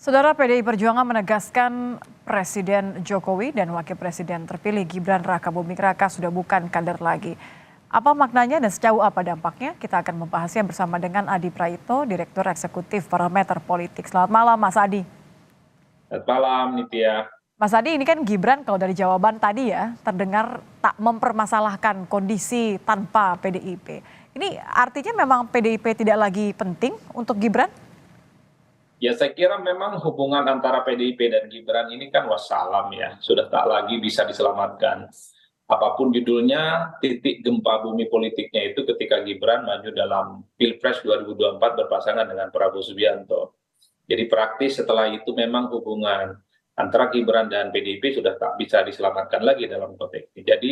Saudara, PDI Perjuangan menegaskan Presiden Jokowi dan Wakil Presiden terpilih Gibran Rakabuming Raka sudah bukan kader lagi. Apa maknanya dan sejauh apa dampaknya? Kita akan membahasnya bersama dengan Adi Praitno, Direktur Eksekutif Parameter Politik. Selamat malam, Mas Adi. Selamat malam, Nitya. Mas Adi, ini kan Gibran kalau dari jawaban tadi ya, terdengar tak mempermasalahkan kondisi tanpa PDIP. Ini artinya memang PDIP tidak lagi penting untuk Gibran? Ya, saya kira memang hubungan antara PDIP dan Gibran ini kan wassalam ya, sudah tak lagi bisa diselamatkan. Apapun judulnya, titik gempa bumi politiknya itu ketika Gibran maju dalam Pilpres 2024 berpasangan dengan Prabowo Subianto. Jadi praktis setelah itu memang hubungan antara Gibran dan PDIP sudah tak bisa diselamatkan lagi dalam konteks ini. Jadi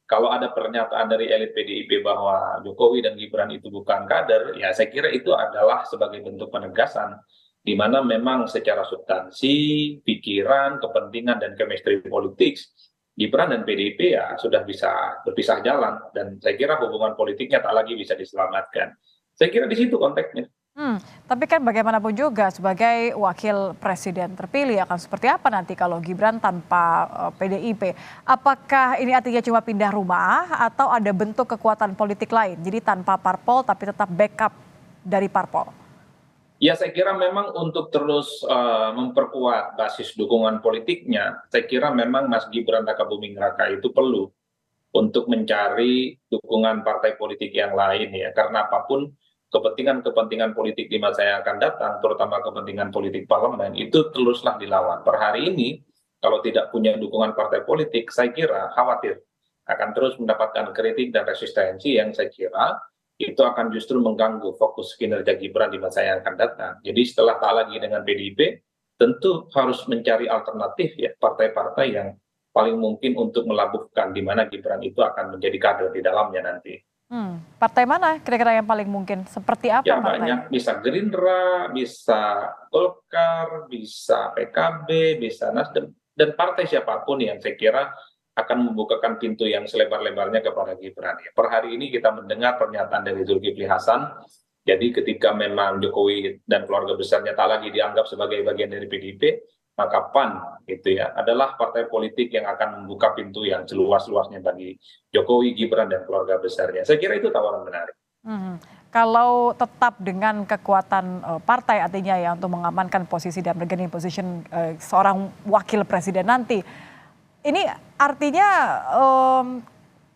kalau ada pernyataan dari elit PDIP bahwa Jokowi dan Gibran itu bukan kader, ya saya kira itu adalah sebagai bentuk penegasan di mana memang secara substansi, pikiran, kepentingan, dan chemistry politik, Gibran dan PDIP ya sudah bisa berpisah jalan, dan saya kira hubungan politiknya tak lagi bisa diselamatkan. Saya kira di situ konteksnya. Tapi kan bagaimanapun juga sebagai wakil presiden terpilih akan seperti apa nanti kalau Gibran tanpa PDIP? Apakah ini artinya cuma pindah rumah atau ada bentuk kekuatan politik lain? Jadi tanpa parpol tapi tetap backup dari parpol? Ya, saya kira memang untuk terus memperkuat basis dukungan politiknya, saya kira memang Mas Gibran Rakabuming Raka itu perlu untuk mencari dukungan partai politik yang lain ya, karena apapun kepentingan-kepentingan politik di masa yang akan datang, terutama kepentingan politik parlemen, itu teruslah dilawan. Per hari ini, kalau tidak punya dukungan partai politik, saya kira khawatir akan terus mendapatkan kritik dan resistensi yang saya kira itu akan justru mengganggu fokus kinerja Gibran di masa yang akan datang. Jadi setelah tak lagi dengan PDIP, tentu harus mencari alternatif ya, partai-partai yang paling mungkin untuk melabuhkan di mana Gibran itu akan menjadi kader di dalamnya nanti. Partai mana kira-kira yang paling mungkin? Seperti apa Ya partai? banyak, bisa Gerindra, bisa Golkar, bisa PKB, bisa Nasdem, dan partai siapapun yang saya kira akan membukakan pintu yang selebar-lebarnya kepada Gibran. Per hari ini kita mendengar pernyataan dari Zulkifli Hasan, jadi ketika memang Jokowi dan keluarga besarnya tak lagi dianggap sebagai bagian dari PDIP, maka PAN gitu ya adalah partai politik yang akan membuka pintu yang seluas-luasnya bagi Jokowi, Gibran, dan keluarga besarnya. Saya kira itu tawaran menarik. Kalau tetap dengan kekuatan partai artinya ya untuk mengamankan posisi dan bargaining position seorang wakil presiden nanti, ini artinya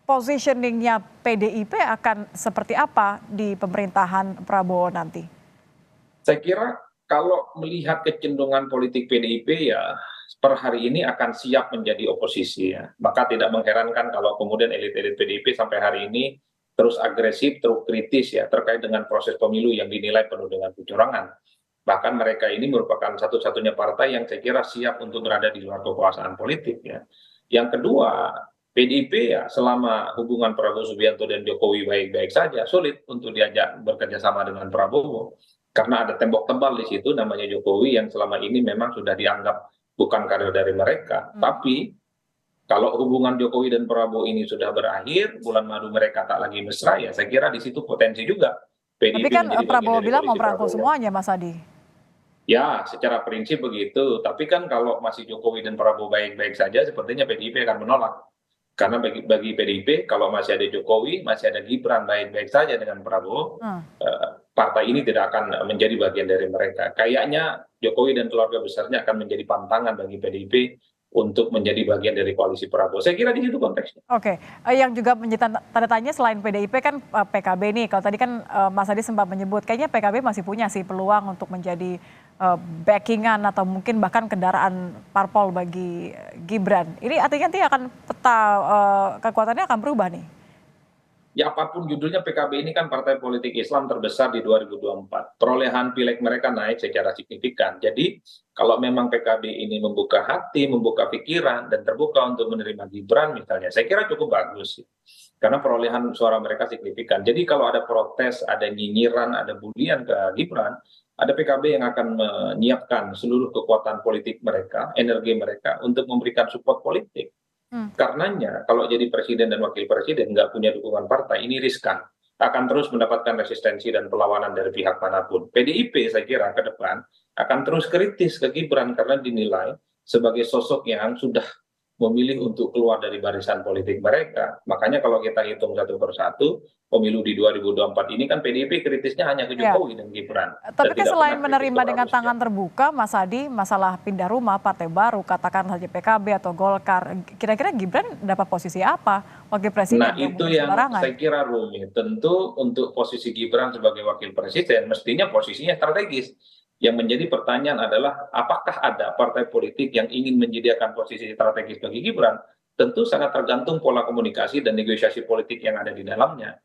positioningnya PDIP akan seperti apa di pemerintahan Prabowo nanti? Saya kira kalau melihat kecenderungan politik PDIP ya per hari ini akan siap menjadi oposisi ya. Maka tidak mengherankan kalau kemudian elit-elit PDIP sampai hari ini terus agresif, terus kritis ya terkait dengan proses pemilu yang dinilai penuh dengan kecurangan. Bahkan mereka ini merupakan satu-satunya partai yang saya kira siap untuk berada di luar kekuasaan politik ya. Yang kedua, PDIP ya selama hubungan Prabowo Subianto dan Jokowi baik-baik saja, sulit untuk diajak bekerja sama dengan Prabowo. Karena ada tembok tebal di situ namanya Jokowi yang selama ini memang sudah dianggap bukan kader dari mereka. Tapi kalau hubungan Jokowi dan Prabowo ini sudah berakhir, bulan madu mereka tak lagi mesra, ya saya kira di situ potensi juga Tapi PDIP kan menjadi bagian Prabowo dari bilang mau koalisi merangkul Prabowo. semuanya, Mas Adi. Ya, secara prinsip begitu. Tapi kan kalau masih Jokowi dan Prabowo baik-baik saja, sepertinya PDIP akan menolak. Karena bagi PDIP, kalau masih ada Jokowi, masih ada Gibran baik-baik saja dengan Prabowo, partai ini tidak akan menjadi bagian dari mereka. Kayaknya Jokowi dan keluarga besarnya akan menjadi pantangan bagi PDIP untuk menjadi bagian dari koalisi Prabowo. Saya kira di situ konteksnya. Oke, yang juga menjadi tanda tanya selain PDIP kan PKB nih. Kalau tadi kan Mas Adi sempat menyebut, kayaknya PKB masih punya sih peluang untuk menjadi backingan atau mungkin bahkan kendaraan parpol bagi Gibran. Ini artinya nanti akan peta kekuatannya akan berubah nih. Ya apapun judulnya, PKB ini kan partai politik Islam terbesar di 2024. Perolehan pileg mereka naik secara signifikan. Jadi kalau memang PKB ini membuka hati, membuka pikiran, dan terbuka untuk menerima Gibran misalnya, saya kira cukup bagus. Karena perolehan suara mereka signifikan. Jadi kalau ada protes, ada nyinyiran, ada bulian ke Gibran, ada PKB yang akan menyiapkan seluruh kekuatan politik mereka, energi mereka untuk memberikan support politik. Karenanya kalau jadi presiden dan wakil presiden nggak punya dukungan partai, ini riskan. akan terus mendapatkan resistensi dan perlawanan dari pihak manapun. PDIP saya kira ke depan akan terus kritis ke Gibran karena dinilai sebagai sosok yang sudah memilih untuk keluar dari barisan politik mereka. Makanya kalau kita hitung satu persatu, pemilu di 2024 ini kan PDIP kritisnya hanya ke Ya. Jokowi dan Gibran. Tapi Dan kan tidak selain pernah kritis ke menerima dengan Prabowo tangan terbuka, Mas Adi, masalah pindah rumah, partai baru, katakan saja PKB atau Golkar, kira-kira Gibran dapat posisi apa? Wakil Presiden Nah, yang itu bukan yang sembarangan. saya kira rumit. Tentu untuk posisi Gibran sebagai wakil presiden, mestinya posisinya strategis. Yang menjadi pertanyaan adalah, apakah ada partai politik yang ingin menyediakan posisi strategis bagi Gibran? Tentu sangat tergantung pola komunikasi dan negosiasi politik yang ada di dalamnya.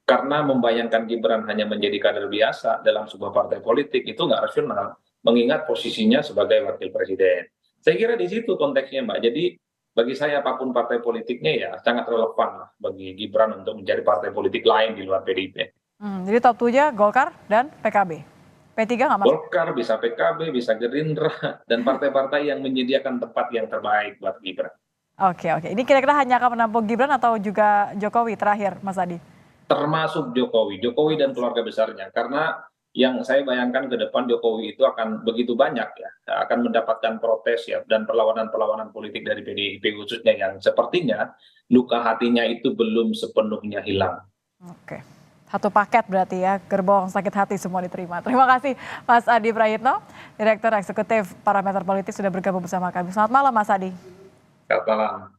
Karena membayangkan Gibran hanya menjadi kader biasa dalam sebuah partai politik, itu nggak rasional. Mengingat posisinya sebagai wakil presiden. Saya kira di situ konteksnya, Mbak. Jadi, bagi saya apapun partai politiknya ya sangat relevan lah bagi Gibran untuk mencari partai politik lain di luar PDIP. Jadi top 2 Golkar dan PKB. P3 nggak masuk? Golkar, bisa PKB, bisa Gerindra, dan partai-partai yang menyediakan tempat yang terbaik buat Gibran. Oke, oke. Ini kira-kira hanya akan menampung Gibran atau juga Jokowi terakhir, Mas Adi? Termasuk Jokowi dan keluarga besarnya. Karena yang saya bayangkan ke depan Jokowi itu akan begitu banyak ya, akan mendapatkan protes ya, dan perlawanan-perlawanan politik dari PDIP khususnya yang sepertinya luka hatinya itu belum sepenuhnya hilang. Oke. Satu paket berarti ya, gerbong sakit hati semua diterima. Terima kasih Mas Adi Prayitno, Direktur Eksekutif Parameter Politik sudah bergabung bersama kami. Selamat malam Mas Adi. Selamat malam.